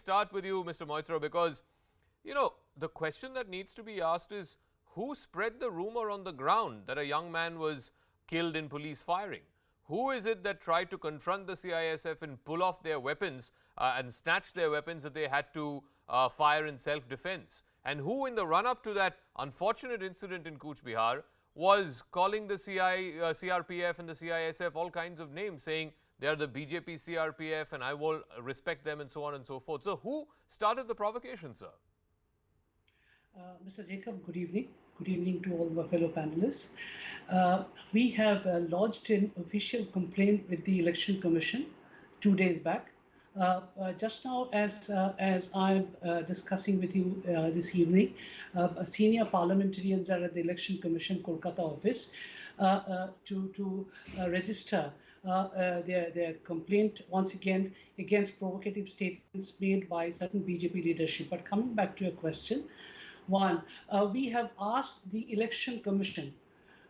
start with you, Mr. Moitra, because, the question that needs to be asked is who spread the rumor on the ground that a young man was killed in police firing? Who is it that tried to confront the CISF and pull off their weapons and snatch their weapons that they had to fire in self-defense? And who, in the run-up to that unfortunate incident in Cooch Behar, was calling the CRPF and the CISF all kinds of names, saying they are the BJP CRPF and I will respect them and so on and so forth. So who started the provocation, sir? Mr. Jacob, good evening. Good evening to all my fellow panelists. We have lodged an official complaint with the Election Commission 2 days back. Just now, as I'm discussing with you this evening, senior parliamentarians are at the Election Commission Kolkata office to register their complaint once again against provocative statements made by certain BJP leadership. But coming back to your question, one, we have asked the Election Commission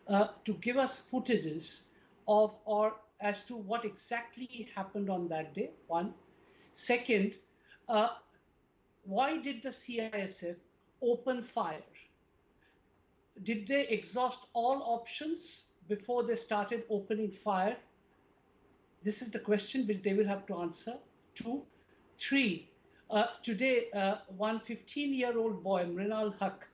to give us footages of or as to what exactly happened on that day, one. Second, why did the CISF open fire? Did they exhaust all options before they started opening fire? This is the question which they will have to answer. 2. 3. Today, one 15-year-old boy, Mrinal Haq,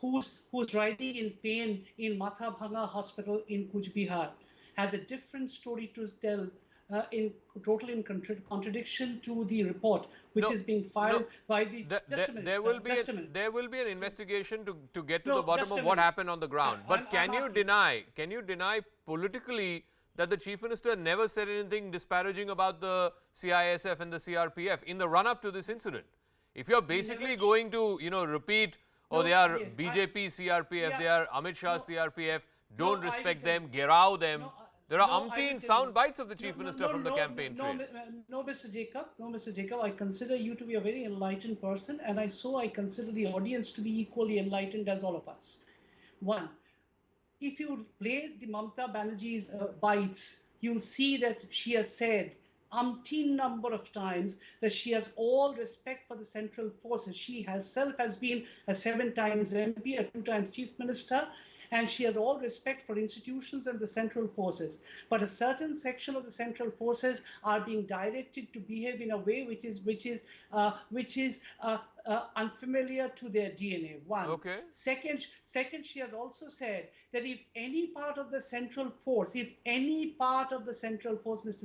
who's writhing in pain in Matha Bhanga Hospital in Cooch Behar, has a different story to tell in contradiction to the report which is being filed by the... There will be an investigation to get to the bottom of what happened on the ground. But can you deny politically that the Chief Minister never said anything disparaging about the CISF and the CRPF in the run-up to this incident? If you're basically going to, repeat, they are BJP CRPF, they are Amit Shah CRPF, don't respect them, gerao them. There are umpteen sound bites of the Chief Minister from the campaign trail. No, Mr. Jacob, I consider you to be a very enlightened person, and I consider the audience to be equally enlightened as all of us. One, if you play the Mamata Banerjee's bites, you'll see that she has said umpteen number of times that she has all respect for the central forces. She herself has been a 7 times MP, a 2 times Chief Minister, and she has all respect for institutions and the central forces. But a certain section of the central forces are being directed to behave in a way which is unfamiliar to their DNA. One. Okay. Second, she has also said that if any part of the central force, Mr.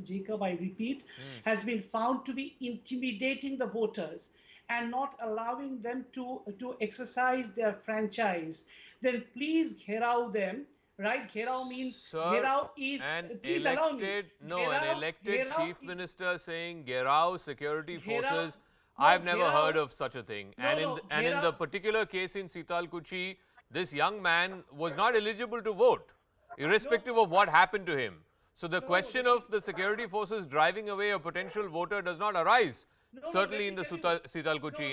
Jacob, I repeat, has been found to be intimidating the voters and not allowing them to exercise their franchise, then please gherao them, right? Gherao means, gherao is, please allow me. An elected Chief Minister saying gherao security forces, I've never heard of such a thing. And in the particular case in Sitalkuchi, this young man was not eligible to vote, irrespective of what happened to him. So the question of the security forces driving away a potential voter does not arise, certainly in the Sitalkuchi